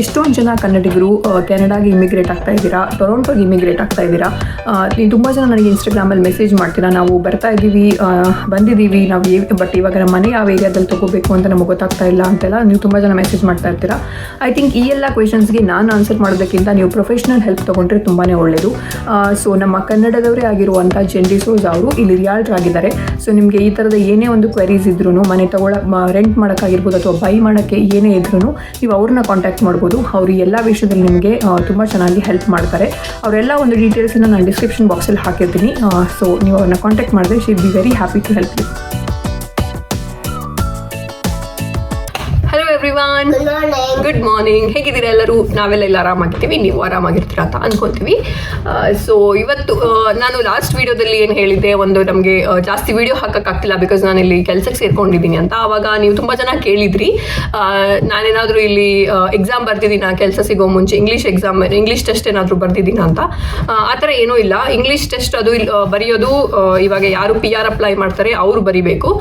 ಎಷ್ಟೊಂದು ಜನ ಕನ್ನಡಿಗರು ಕೆನಡಾಗೆ ಇಮಿಗ್ರೇಟ್ ಆಗ್ತಾ ಇದ್ದೀರಾ, ಟೊರೊಂಟೋಗೆ ಇಮಿಗ್ರೇಟ್ ಆಗ್ತಾ ಇದ್ದೀರಾ. ನೀವು ತುಂಬ ಜನ ನನಗೆ ಇನ್ಸ್ಟಾಗ್ರಾಮಲ್ಲಿ ಮೆಸೇಜ್ ಮಾಡ್ತೀರಾ, ನಾವು ಬರ್ತಾ ಇದ್ದೀವಿ, ಬಂದಿದ್ದೀವಿ, ಬಟ್ ಇವಾಗ ನಮ್ಮ ಮನೆ ಯಾವ ಏರಿಯಾದಲ್ಲಿ ತೊಗೋಬೇಕು ಅಂತ ನಮಗೆ ಗೊತ್ತಾಗ್ತಾ ಇಲ್ಲ ಅಂತೆಲ್ಲ ನೀವು ತುಂಬ ಜನ ಮೆಸೇಜ್ ಮಾಡ್ತಾ ಇರ್ತೀರಾ. ಐ ಥಿಂಕ್ ಈ ಎಲ್ಲ ಕ್ವೆಶನ್ಸ್ಗೆ ನಾನು ಆನ್ಸರ್ ಮಾಡೋದಕ್ಕಿಂತ ನೀವು ಪ್ರೊಫೆಷ್ನಲ್ ಹೆಲ್ಪ್ ತೊಗೊಂಡ್ರೆ ತುಂಬಾ ಒಳ್ಳೆಯದು. ಸೊ ನಮ್ಮ ಕನ್ನಡದವರೇ ಆಗಿರುವಂಥ ಡಿಸೋಜಾ ಅವರು ಇಲ್ಲಿ ರಿಯಾಲ್ಟರ್ ಆಗಿದ್ದಾರೆ. ಸೊ ನಿಮಗೆ ಈ ಥರದ ಏನೇ ಒಂದು ಕ್ವೆರೀಸ್ ಇದ್ರೂ, ಮನೆ ರೆಂಟ್ ಮಾಡೋಕ್ಕಾಗಿರ್ಬೋದು ಅಥವಾ ಬೈ ಮಾಡೋಕ್ಕೆ ಏನೇ ಇದ್ರೂ ನೀವು ಅವ್ರನ್ನ ಕಾಂಟ್ಯಾಕ್ಟ್ ಮಾಡ್ಬೋದು. ಅವರು ಎಲ್ಲ ವಿಷಯದಲ್ಲಿ ನಿಮಗೆ ತುಂಬ ಚೆನ್ನಾಗಿ ಹೆಲ್ಪ್ ಮಾಡ್ತಾರೆ. ಅವರೆಲ್ಲ ಒಂದು ಡೀಟೇಲ್ಸನ್ನು ನಾನು ಡಿಸ್ಕ್ರಿಪ್ಷನ್ ಬಾಕ್ಸಲ್ಲಿ ಹಾಕಿರ್ತೀನಿ. ಸೊ ನೀವು ಅವ್ರನ್ನ ಕಾಂಟ್ಯಾಕ್ಟ್ ಮಾಡಿದ್ರೆ she will be very happy to help you. Hello everyone, good morning. ಹೇಗಿದ್ದೀರಾ ಎಲ್ಲರೂ? ನಾವೆಲ್ಲ ಆರಾಮಾಗಿರ್ತೀವಿ, ನೀವು ಆರಾಮಾಗಿರ್ತೀರಾ ಅಂತ ಅಂದ್ಕೊತೀವಿ. ಸೊ ಇವತ್ತು ನಾನು ಲಾಸ್ಟ್ ವೀಡಿಯೋದಲ್ಲಿ ಏನು ಹೇಳಿದ್ದೆ, ಒಂದು ನಮಗೆ ಜಾಸ್ತಿ ವೀಡಿಯೋ ಹಾಕೋಕ್ಕಾಗ್ತಿಲ್ಲ ಬಿಕಾಸ್ ನಾನು ಇಲ್ಲಿ ಕೆಲಸಕ್ಕೆ ಸೇರ್ಕೊಂಡಿದ್ದೀನಿ ಅಂತ. ಆವಾಗ ನೀವು ತುಂಬ ಜನ ಕೇಳಿದ್ರಿ ನಾನೇನಾದರೂ ಇಲ್ಲಿ ಎಕ್ಸಾಮ್ ಬರ್ತಿದ್ದೀನ ಕೆಲಸ ಸಿಗೋ ಮುಂಚೆ, ಇಂಗ್ಲೀಷ್ ಟೆಸ್ಟ್ ಏನಾದರೂ ಬರ್ತಿದ್ದೀನ ಅಂತ. ಆ ಥರ ಏನೂ ಇಲ್ಲ. ಇಂಗ್ಲೀಷ್ ಟೆಸ್ಟ್ ಅದು ಬರೆಯೋದು ಇವಾಗ ಯಾರು PR ಅಪ್ಲೈ ಮಾಡ್ತಾರೆ ಅವರು ಬರಿಬೇಕು.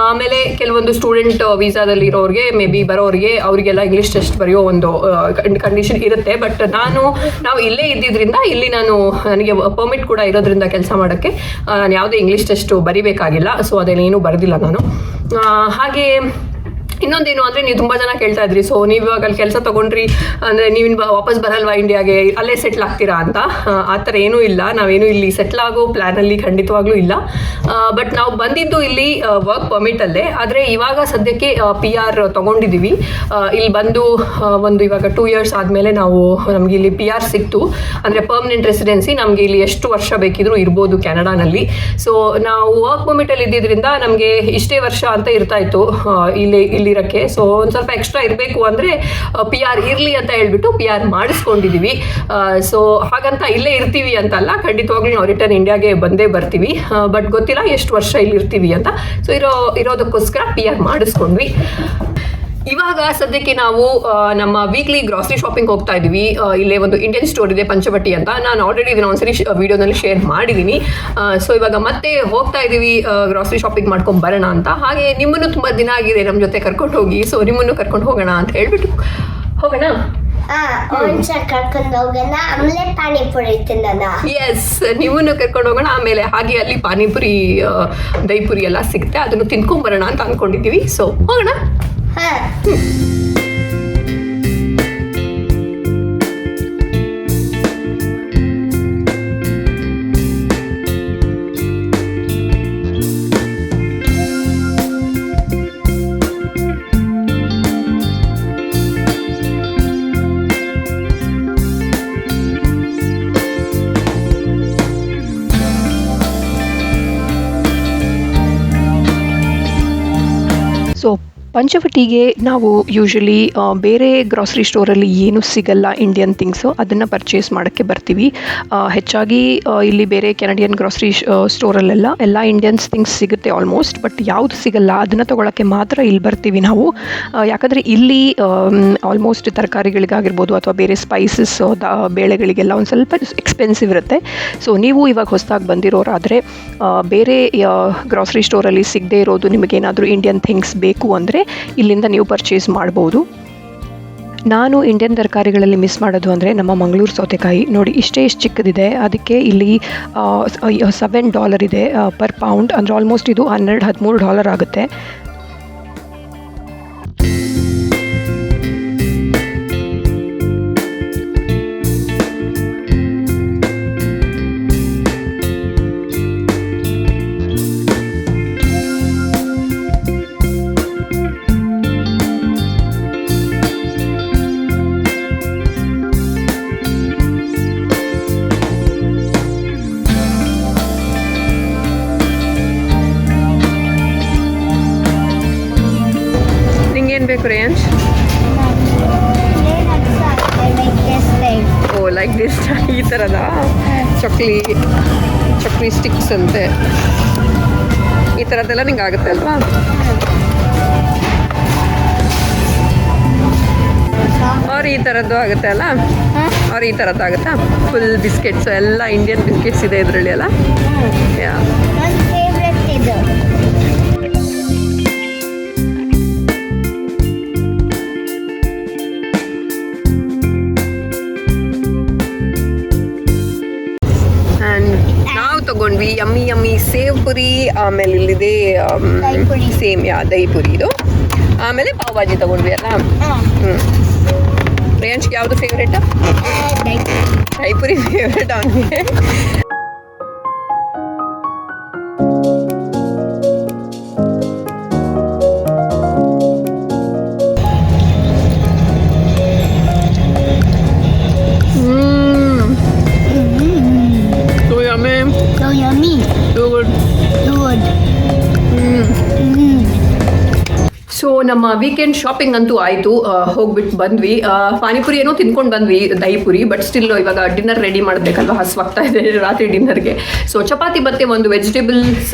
ಆಮೇಲೆ ಕೆಲವೊಂದು ಸ್ಟೂಡೆಂಟ್ ವೀಸಾದಲ್ಲಿ ಇರೋರಿಗೆ, ಮೇ ಬಿ ಬರೋರಿಗೆ, ಅವರಿಗೆಲ್ಲ ಇಂಗ್ಲೀಷ್ ಟೆಸ್ಟ್ ಬರೆಯೋ ಒಂದು ಕಂಡೀಷನ್ ಇರುತ್ತೆ. ಬಟ್ ನಾವು ಇಲ್ಲೇ ಇದ್ದಿದ್ದರಿಂದ ಇಲ್ಲಿ ನನಗೆ ಪರ್ಮಿಟ್ ಕೂಡ ಇರೋದ್ರಿಂದ ಕೆಲಸ ಮಾಡೋಕ್ಕೆ ನಾನು ಯಾವುದೇ ಇಂಗ್ಲೀಷ್ ಟೆಸ್ಟ್ ಬರಿಬೇಕಾಗಿಲ್ಲ. ಸೊ ಅದೇನೇನು ಬರೆದಿಲ್ಲ ನಾನು. ಹಾಗೆ ಇನ್ನೊಂದೇನು ಅಂದರೆ, ನೀವು ತುಂಬ ಜನ ಕೇಳ್ತಾ ಇದ್ರಿ, ಸೊ ನೀವು ಇವಾಗ ಅಲ್ಲಿ ಕೆಲಸ ತೊಗೊಂಡ್ರಿ ಅಂದರೆ ನೀವಿನ್ ವಾಪಸ್ ಬರಲ್ವಾ ಇಂಡಿಯಾಗೆ, ಅಲ್ಲೇ ಸೆಟ್ಲ್ ಆಗ್ತೀರಾ ಅಂತ. ಆ ಥರ ಏನೂ ಇಲ್ಲ. ನಾವೇನು ಇಲ್ಲಿ ಸೆಟ್ಲ್ ಆಗೋ ಪ್ಲ್ಯಾನಲ್ಲಿ ಖಂಡಿತವಾಗ್ಲೂ ಇಲ್ಲ. ಬಟ್ ನಾವು ಬಂದಿದ್ದು ಇಲ್ಲಿ ವರ್ಕ್ ಪರ್ಮಿಟಲ್ಲೇ. ಆದರೆ ಇವಾಗ ಸದ್ಯಕ್ಕೆ PR ತೊಗೊಂಡಿದ್ದೀವಿ. ಇಲ್ಲಿ ಬಂದು ಒಂದು ಇವಾಗ 2 years ಆದಮೇಲೆ ನಮಗೆ ಇಲ್ಲಿ PR ಸಿಕ್ತು. ಅಂದರೆ ಪರ್ಮನೆಂಟ್ ರೆಸಿಡೆನ್ಸಿ. ನಮಗೆ ಇಲ್ಲಿ ಎಷ್ಟು ವರ್ಷ ಬೇಕಿದ್ರೂ ಇರ್ಬೋದು ಕೆನಡಾನಲ್ಲಿ. ಸೊ ನಾವು ವರ್ಕ್ ಪರ್ಮಿಟಲ್ಲಿ ಇದ್ದಿದ್ದರಿಂದ ನಮಗೆ ಇಷ್ಟೇ ವರ್ಷ ಅಂತ ಇರ್ತಾಯಿತ್ತು ಇಲ್ಲಿರೋಕ್ಕೆ. ಸೊ ಒಂದು ಸ್ವಲ್ಪ ಎಕ್ಸ್ಟ್ರಾ ಇರಬೇಕು ಅಂದರೆ PR ಇರಲಿ ಅಂತ ಹೇಳ್ಬಿಟ್ಟು PR ಮಾಡಿಸ್ಕೊಂಡಿದ್ದೀವಿ. ಸೊ ಹಾಗಂತ ಇಲ್ಲೇ ಇರ್ತೀವಿ ಅಂತಲ್ಲ, ಖಂಡಿತವಾಗ್ಲೂ ನಾವು ರಿಟರ್ನ್ ಇಂಡಿಯಾಗೆ ಬಂದೇ ಬರ್ತೀವಿ. ಬಟ್ ಗೊತ್ತಿಲ್ಲ ಎಷ್ಟು ವರ್ಷ ಇಲ್ಲಿ ಇರ್ತೀವಿ ಅಂತ. ಸೊ ಇರೋದಕ್ಕೋಸ್ಕರ PR ಮಾಡಿಸ್ಕೊಂಡ್ವಿ. ಇವಾಗ ಸದ್ಯಕ್ಕೆ ನಾವು ನಮ್ಮ ವೀಕ್ಲಿ ಗ್ರಾಸರಿ ಶಾಪಿಂಗ್ ಹೋಗ್ತಾ ಇದ್ದೀವಿ. ಇಲ್ಲೇ ಒಂದು ಇಂಡಿಯನ್ ಸ್ಟೋರ್ ಇದೆ, ಪಂಚವಟಿ ಅಂತ. ನಾನು ಆಲ್ರೆಡಿ ಇದನ್ನ ಒಂದ್ಸರಿ ವಿಡಿಯೋನಲ್ಲಿ ಶೇರ್ ಮಾಡಿದ್ದೀನಿ. ಸೊ ಇವಾಗ ಮತ್ತೆ ಹೋಗ್ತಾ ಇದ್ದೀವಿ ಗ್ರಾಸರಿ ಶಾಪಿಂಗ್ ಮಾಡ್ಕೊಂಡು ಬರೋಣ ಅಂತ. ಹಾಗೆ ನಿಮ್ಮನ್ನು ತುಂಬ ದಿನ ಆಗಿದೆ ನಮ್ಮ ಜೊತೆ ಕರ್ಕೊಂಡು ಹೋಗಿ. ಸೊ ನಿಮ್ಮನ್ನು ಕರ್ಕೊಂಡು ಹೋಗೋಣ ಅಂತ ಹೇಳ್ಬಿಟ್ಟು ಹೋಗೋಣ. ಎಸ್, ನೀವನ್ನು ಕರ್ಕೊಂಡು ಹೋಗೋಣ. ಆಮೇಲೆ ಹಾಗೆ ಅಲ್ಲಿ ಪಾನಿಪುರಿ, ದಹಿಪುರಿ ಎಲ್ಲ ಸಿಗುತ್ತೆ, ಅದನ್ನು ತಿನ್ಕೊಂಡ್ಬರೋಣ ಅಂತ ಅಂದ್ಕೊಂಡಿದ್ದೀವಿ. ಸೊ ಹೋಗೋಣ. ಸೊ ಪಂಚವಟಿಗೆ ನಾವು ಯೂಶಲಿ ಬೇರೆ ಗ್ರಾಸರಿ ಸ್ಟೋರಲ್ಲಿ ಏನು ಸಿಗಲ್ಲ ಇಂಡಿಯನ್ ಥಿಂಗ್ಸು, ಅದನ್ನು ಪರ್ಚೇಸ್ ಮಾಡೋಕ್ಕೆ ಬರ್ತೀವಿ. ಹೆಚ್ಚಾಗಿ ಇಲ್ಲಿ ಬೇರೆ ಕೆನಡಿಯನ್ ಗ್ರಾಸರಿ ಸ್ಟೋರಲ್ಲೆಲ್ಲ ಎಲ್ಲ ಇಂಡಿಯನ್ಸ್ ಥಿಂಗ್ಸ್ ಸಿಗುತ್ತೆ ಆಲ್ಮೋಸ್ಟ್. ಬಟ್ ಯಾವುದು ಸಿಗಲ್ಲ ಅದನ್ನು ತೊಗೊಳಕ್ಕೆ ಮಾತ್ರ ಇಲ್ಲಿ ಬರ್ತೀವಿ ನಾವು. ಯಾಕಂದರೆ ಇಲ್ಲಿ ಆಲ್ಮೋಸ್ಟ್ ತರಕಾರಿಗಳಿಗಾಗಿರ್ಬೋದು ಅಥವಾ ಬೇರೆ ಸ್ಪೈಸಸ್, ಬೇಳೆಗಳಿಗೆಲ್ಲ ಒಂದು ಸ್ವಲ್ಪ ಎಕ್ಸ್ಪೆನ್ಸಿವ್ ಇರುತ್ತೆ. ಸೊ ನೀವು ಇವಾಗ ಹೊಸದಾಗಿ ಬಂದಿರೋರಾದರೆ ಬೇರೆ ಗ್ರಾಸರಿ ಸ್ಟೋರಲ್ಲಿ ಸಿಗದೇ ಇರೋದು ನಿಮಗೇನಾದರೂ ಇಂಡಿಯನ್ ಥಿಂಗ್ಸ್ ಬೇಕು ಅಂದರೆ ಇಲ್ಲಿಂದ ನೀವು ಪರ್ಚೇಸ್ ಮಾಡ್ಬೋದು. ನಾನು ಇಂಡಿಯನ್ ತರಕಾರಿಗಳಲ್ಲಿ ಮಿಸ್ ಮಾಡೋದು ಅಂದರೆ ನಮ್ಮ ಮಂಗಳೂರು ಸೌತೆಕಾಯಿ. ನೋಡಿ ಇಷ್ಟು ಚಿಕ್ಕದಿದೆ, ಅದಕ್ಕೆ ಇಲ್ಲಿ $7 ಇದೆ ಪರ್ ಪೌಂಡ್. ಅಂದರೆ ಆಲ್ಮೋಸ್ಟ್ ಇದು $12-13 ಆಗುತ್ತೆ. ಬೇಕು ರೇಂಜ್? ಓ ಲೈಕ್ ದಿಸ್, ಈ ಥರದ ಚಕ್ಲಿ ಸ್ಟಿಕ್ಸ್ ಅಂತೆ, ಈ ಥರದ್ದೆಲ್ಲ ನಿಂಗೆ ಆಗುತ್ತೆ ಅಲ್ವಾ? ಅವ್ರು ಈ ಥರದ್ದು ಆಗುತ್ತೆ ಅಲ್ಲ, ಅವ್ರು ಈ ಥರದ್ದು ಆಗುತ್ತಾ? ಫುಲ್ ಬಿಸ್ಕೆಟ್ಸ್ ಎಲ್ಲ ಇಂಡಿಯನ್ ಬಿಸ್ಕೆಟ್ಸ್ ಇದೆ ಇದರಲ್ಲಿ ಅಲ್ಲ. ಯಾ ಆ್ಯಂಡ್ ನಾವು ತಗೊಂಡ್ವಿ ಯಮ್ಮಿ ಸೇವ್ ಪುರಿ, ಆಮೇಲೆ ಇಲ್ಲಿದೆ ಸೇಮಿಯಾ ದಹಿ ಪುರಿ ಇದು, ಆಮೇಲೆ ಪಾವ್ ಭಾಜಿ ತಗೊಂಡ್ವಿ ಅಲ್ಲ. ರೇಂಜ್ಗೆ ಯಾವುದು ಫೇವ್ರೇಟ್? ದಹಿ ಪುರಿ ಫೇವ್ರೇಟ್ ಅವನಿಗೆ. ಸೊ ನಮ್ಮ ವೀಕೆಂಡ್ ಶಾಪಿಂಗ್ ಅಂತೂ ಆಯಿತು, ಹೋಗ್ಬಿಟ್ಟು ಬಂದ್ವಿ. ಪಾನಿಪುರಿ ಏನೋ ತಿನ್ಕೊಂಡು ಬಂದ್ವಿ, ದಹಿ ಪುರಿ. ಬಟ್ ಸ್ಟಿಲ್ ಇವಾಗ ಡಿನ್ನರ್ ರೆಡಿ ಮಾಡಬೇಕಲ್ವ, ಹಸ್ವಾಗ್ತಾ ಇದೆ ರಾತ್ರಿ ಡಿನ್ನರ್ಗೆ. ಸೊ ಚಪಾತಿ ಮತ್ತು ಒಂದು ವೆಜಿಟೇಬಲ್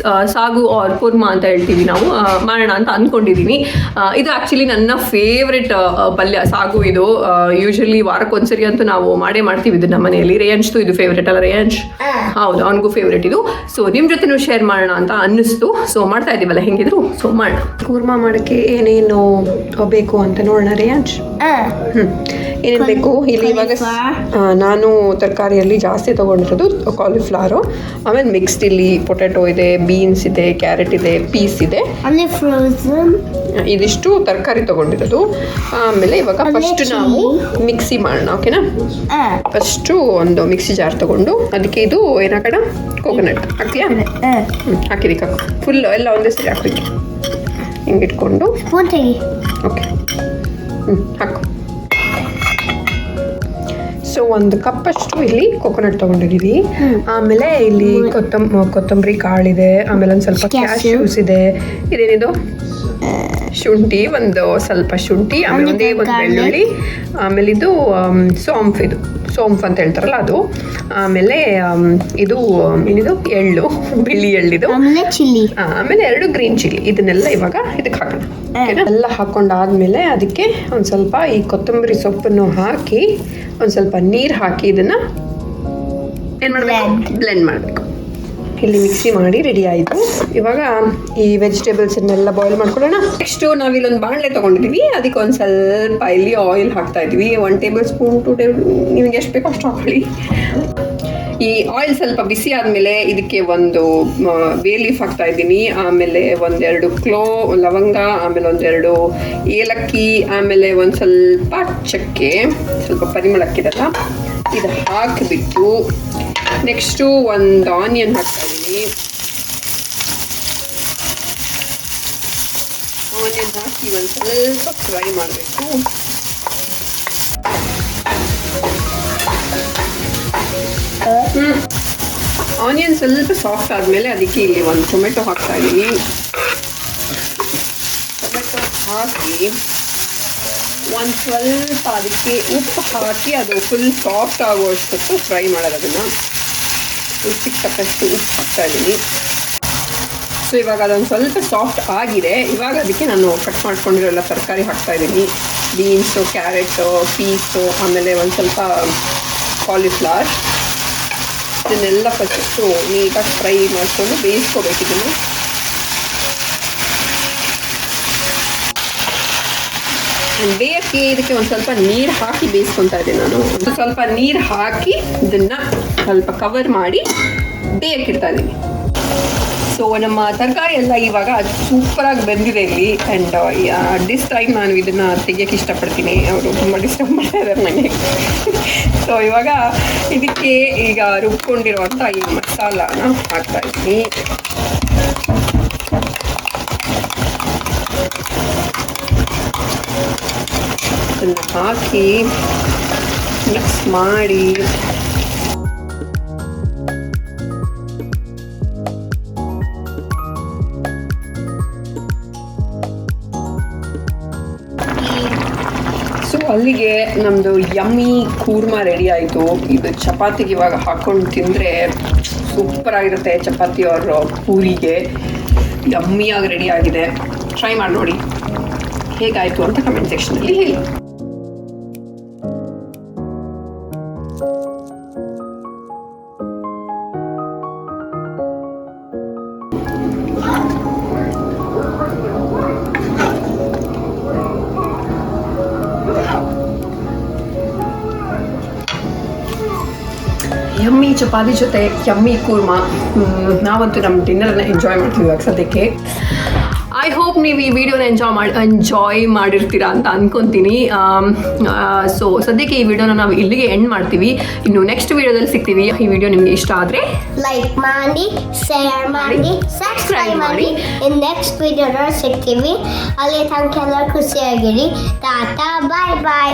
ಸಾಗು ಆರ್ ಕುರ್ಮಾ ಅಂತ ಹೇಳ್ತೀವಿ ನಾವು, ಮಾಡೋಣ ಅಂತ ಅಂದ್ಕೊಂಡಿದ್ದೀನಿ. ಇದು ಆ್ಯಕ್ಚುಲಿ ನನ್ನ ಫೇವ್ರೆಟ್ ಪಲ್ಯ ಸಾಗು. ಇದು ಯೂಶಲಿ ವಾರಕ್ಕೊಂದ್ಸರಿ ಅಂತೂ ನಾವು ಮಾಡ್ತೀವಿ ಇದು ನಮ್ಮ ಮನೆಯಲ್ಲಿ. ರೇಯನ್ಸ್ದು ಇದು ಫೇವ್ರೇಟ್ ಅಲ್ಲ ರೇಯನ್ಶ್? ಹೌದು, ಅವನಿಗೂ ಫೇವ್ರೇಟ್ ಇದು. ಸೊ ನಿಮ್ಮ ಜೊತೆನೂ ಶೇರ್ ಮಾಡೋಣ ಅಂತ ಅನ್ನಿಸ್ತು. ಸೊ ಮಾಡ್ತಾ ಇದ್ದೀವಲ್ಲ ಹೆಂಗಿದ್ರು, ಸೊ ಮಾಡೋಣ. ಕುರ್ಮಾ ಮಾಡೋಕ್ಕೆ ಏನೇನು ಬೇಕು ಅಂತ ನೋಡೋಣ ರೇಯನ್ಶ್. ಏನೇನು ಬೇಕು ಇಲ್ಲಿ ಇವಾಗ? ನಾನು ತರಕಾರಿಯಲ್ಲಿ ಜಾಸ್ತಿ ತೊಗೊಂಡಿರೋದು ಕಾಲಿಫ್ಲವರು, ಆಮೇಲೆ ಮಿಕ್ಸ್ಡ್ ಇಲ್ಲಿ ಪೊಟ್ಯಾಟೊ ಇದೆ, ಬೀನ್ಸ್ ಇದೆ, ಕ್ಯಾರೆಟ್ ಇದೆ, ಪೀಸ್ ಇದೆ, ಇದಿಷ್ಟು ತರಕಾರಿ ತೊಗೊಂಡಿರೋದು. ಆಮೇಲೆ ಇವಾಗ ಫಸ್ಟ್ ನಾವು ಮಿಕ್ಸಿ ಮಾಡೋಣ, ಓಕೆನಾ? ಫಸ್ಟು ಒಂದು ಮಿಕ್ಸಿ ಜಾರ್ ತೊಗೊಂಡು ಅದಕ್ಕೆ ಇದು ಏನಾಕಡ ಕೋಕೋನಟ್ ಹಾಕ್ತೀಯಾ? ಹಾಕಿದೀಕ ಫುಲ್ ಎಲ್ಲ ಒಂದೇ ಸರಿ ಹಾಕ್ಬೇಕು. ಹಿಂಗೆ ಇಟ್ಕೊಂಡು ಓಕೆ ಹಾಕು. ಸೊ ಒಂದು ಕಪ್ಪಷ್ಟು ಇಲ್ಲಿ ಕೋಕೋನಟ್ ತೊಗೊಂಡಿದ್ದೀವಿ. ಆಮೇಲೆ ಇಲ್ಲಿ ಕೊತ್ತಂಬರಿ ಕಾಳಿದೆ, ಆಮೇಲೆ ಒಂದು ಸ್ವಲ್ಪ ಕ್ಯಾಶ್ಯೂಸ್ ಇದೆ, ಇದೇನಿದು ಶುಂಠಿ, ಒಂದು ಸ್ವಲ್ಪ ಶುಂಠಿ, ಆಮೇಲೆ ಒಂದೇ ಒಂದು ಬೆಳ್ಳುಳ್ಳಿ, ಆಮೇಲೆ ಇದು ಸೋಂಫ್ ಅಂತ ಹೇಳ್ತಾರಲ್ಲ ಅದು, ಆಮೇಲೆ ಇದು ಏನಿದು ಎಳ್ಳು, ಬಿಳಿ ಎಳ್ಳಿದು, ಆಮೇಲೆ 2 ಗ್ರೀನ್ ಚಿಲ್ಲಿ. ಇದನ್ನೆಲ್ಲ ಇವಾಗ ಇದಕ್ಕೆ ಹಾಕೋಣ. ಎಲ್ಲ ಹಾಕೊಂಡಾದ್ಮೇಲೆ ಅದಕ್ಕೆ ಒಂದು ಸ್ವಲ್ಪ ಈ ಕೊತ್ತಂಬರಿ ಸೊಪ್ಪನ್ನು ಹಾಕಿ ಒಂದು ಸ್ವಲ್ಪ ನೀರು ಹಾಕಿ ಇದನ್ನ ಏನು ಮಾಡಬೇಕು, ಬ್ಲೆಂಡ್ ಮಾಡಬೇಕು. ಇಲ್ಲಿ ಮಿಕ್ಸಿ ಮಾಡಿ ರೆಡಿ ಆಯಿತು. ಇವಾಗ ಈ ವೆಜಿಟೇಬಲ್ಸನ್ನೆಲ್ಲ ಬಾಯ್ಲ್ ಮಾಡ್ಕೊಳ್ಳೋಣ. ನೆಕ್ಸ್ಟು ನಾವಿಲ್ಲೊಂದು ಬಾಣಲೆ ತೊಗೊಂಡಿದ್ದೀವಿ, ಅದಕ್ಕೆ ಒಂದು ಸ್ವಲ್ಪ ಇಲ್ಲಿ ಆಯಿಲ್ ಹಾಕ್ತಾ ಇದ್ದೀವಿ. 1 ಟೇಬಲ್ ಸ್ಪೂನ್ 2 ಟೇಬಲ್, ನಿಮಗೆ ಎಷ್ಟು ಬೇಕೋ ಅಷ್ಟು ಹಾಕೊಳ್ಳಿ. ಈ ಆಯಿಲ್ ಸ್ವಲ್ಪ ಬಿಸಿ ಆದಮೇಲೆ ಇದಕ್ಕೆ ಒಂದು ಬೇ ಲೀಫ್ ಹಾಕ್ತಾ ಇದ್ದೀನಿ, ಆಮೇಲೆ 1-2 ಲವಂಗ, ಆಮೇಲೆ 1-2 ಏಲಕ್ಕಿ, ಆಮೇಲೆ ಒಂದು ಸ್ವಲ್ಪ ಚಕ್ಕೆ, ಸ್ವಲ್ಪ ಪರಿಮಳಕ್ಕಿರಲ್ಲ, ಇದು ಹಾಕಿಬಿಟ್ಟು ನೆಕ್ಸ್ಟು ಒಂದು ಆನಿಯನ್ ಹಾಕ್ತಾ ಇದ್ದೀನಿ. ಆನಿಯನ್ ಹಾಕಿ ಒಂದು ಸ್ವಲ್ಪ ಫ್ರೈ ಮಾಡಬೇಕು. ಆನಿಯನ್ ಸ್ವಲ್ಪ ಸಾಫ್ಟ್ ಆದಮೇಲೆ ಅದಕ್ಕೆ ಇಲ್ಲಿ ಒಂದು ಟೊಮೆಟೊ ಹಾಕ್ತಾ ಇದ್ದೀನಿ. ಟೊಮೆಟೊ ಹಾಕಿ ಒಂದು ಸ್ವಲ್ಪ ಅದಕ್ಕೆ ಉಪ್ಪು ಹಾಕಿ ಅದು ಫುಲ್ ಸಾಫ್ಟ್ ಆಗುವಷ್ಟು ಫ್ರೈ ಮಾಡೋದು. ಅದನ್ನು ರುಚಿಗೆ ತಕ್ಕಷ್ಟು ಉಪ್ಪು ಹಾಕ್ತಾ ಇದ್ದೀನಿ. ಸೊ ಇವಾಗ ಅದೊಂದು ಸ್ವಲ್ಪ ಸಾಫ್ಟ್ ಆಗಿದೆ. ಇವಾಗ ಅದಕ್ಕೆ ನಾನು ಕಟ್ ಮಾಡ್ಕೊಂಡಿರೋ ಎಲ್ಲ ತರಕಾರಿ ಹಾಕ್ತಾ ಇದ್ದೀನಿ. ಬೀನ್ಸು, ಕ್ಯಾರೆಟು, ಪೀಸು, ಆಮೇಲೆ ಒಂದು ಸ್ವಲ್ಪ ಕಾಲಿಫ್ಲವರ್. ಇದನ್ನೆಲ್ಲ ಫಸ್ಟು ನೀಟಾಗಿ ಫ್ರೈ ಮಾಡಿಕೊಂಡು ಬೇಯಿಸ್ಕೋಬೇಕು. ಇದನ್ನು ಬೇಯಕ್ಕೆ ಇದಕ್ಕೆ ಒಂದು ಸ್ವಲ್ಪ ನೀರು ಹಾಕಿ ಬೇಯಿಸ್ಕೊತಾ ಇದ್ದೀನಿ ನಾನು. ಒಂದು ಸ್ವಲ್ಪ ನೀರು ಹಾಕಿ ಇದನ್ನು ಸ್ವಲ್ಪ ಕವರ್ ಮಾಡಿ ಬೇಯಕ್ಕಿಡ್ತಾ ಇದ್ದೀನಿ. ಸೊ ನಮ್ಮ ತರಕಾರಿ ಎಲ್ಲ ಇವಾಗ ಸೂಪರಾಗಿ ಬೆಂದಿದೆ ಇಲ್ಲಿ. ಆ್ಯಂಡ್ ದಿಸ್ ಟೈಮ್ ನಾನು ಇದನ್ನು ತೆಗಿಯೋಕ್ಕೆ ಇಷ್ಟಪಡ್ತೀನಿ. ಅವರು ತುಂಬ ಡಿಸ್ಟರ್ಬ್ ಮಾಡ್ತಾ ಇದ್ದಾರೆ ನನಗೆ. ಸೊ ಇವಾಗ ಇದಕ್ಕೆ ಈಗ ರುಬ್ಕೊಂಡಿರುವಂಥ ಈ ಮಸಾಲಾನ ಹಾಕ್ತಾ ಇದ್ದೀನಿ. ಅದನ್ನು ಹಾಕಿ ಮಿಕ್ಸ್ ಮಾಡಿ ಸೊ ಅಲ್ಲಿಗೆ ನಮ್ಮದು ಯಮ್ಮಿ ಕೂರ್ಮಾ ರೆಡಿ ಆಯಿತು. ಇದು ಚಪಾತಿಗೆ ಇವಾಗ ಹಾಕ್ಕೊಂಡು ತಿಂದರೆ ಸೂಪರಾಗಿರುತ್ತೆ. ಚಪಾತಿ ಅವ್ರ ಪೂರಿಗೆ ಯಮ್ಮಿಯಾಗಿ ರೆಡಿ ಆಗಿದೆ. ಟ್ರೈ ಮಾಡಿ ನೋಡಿ ಹೇಗಾಯಿತು ಅಂತ ಕಮೆಂಟ್ ಸೆಕ್ಷನಲ್ಲಿ ಹೇಳಿ. ಯಮ್ಮಿ ಚಪಾತಿ ಜೊತೆ ಯಮ್ಮಿ ಕೂರ್ಮಾ. ನಾವಂತೂ ನಮ್ಮ ಡಿನ್ನರನ್ನು ಎಂಜಾಯ್ ಮಾಡ್ತೀವಿ ಇವಾಗ ಸದ್ಯಕ್ಕೆ. ಐ ಹೋಪ್ ನೀವು ಈ ವಿಡಿಯೋನ ಎಂಜಾಯ್ ಮಾಡಿರ್ತೀರಾ ಅಂತ ಅನ್ಕೊತೀನಿ. ಸೊ ಸದ್ಯಕ್ಕೆ ಈ ವಿಡಿಯೋನ ನಾವು ಇಲ್ಲಿಗೆ ಎಂಡ್ ಮಾಡ್ತೀವಿ. ಇನ್ನು ನೆಕ್ಸ್ಟ್ ವಿಡಿಯೋದಲ್ಲಿ ಸಿಗ್ತೀವಿ. ಈ ವಿಡಿಯೋ ನಿಮಗೆ ಇಷ್ಟ ಆದರೆ ಲೈಕ್ ಮಾಡಿ, ಶೇರ್ ಮಾಡಿ, ಸಬ್ಸ್ಕ್ರೈಬ್ ಮಾಡಿ. ಇನ್ ನೆಕ್ಸ್ಟ್ ವಿಡಿಯೋದಲ್ಲಿ ಸಿಗ್ತೀವಿ. ಅಲ್ಲಿ ತನಕ ಎಲ್ಲರೂ ಖುಷಿಯಾಗಿರಿ. ಟಾಟಾ, ಬಾಯ್ ಬಾಯ್.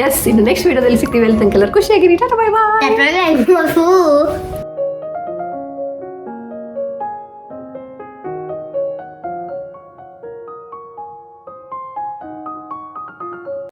ಎಸ್, ಇನ್ನು ನೆಕ್ಸ್ಟ್ ವಿಡಿಯೋದಲ್ಲಿ ಸಿಗ್ತೀವಿ. ಅಲ್ಲಿ ತನಕ ಎಲ್ಲರೂ ಖುಷಿಯಾಗಿರಿ. ಟಾಟಾ, ಬಾಯ್ ಬಾಯ್.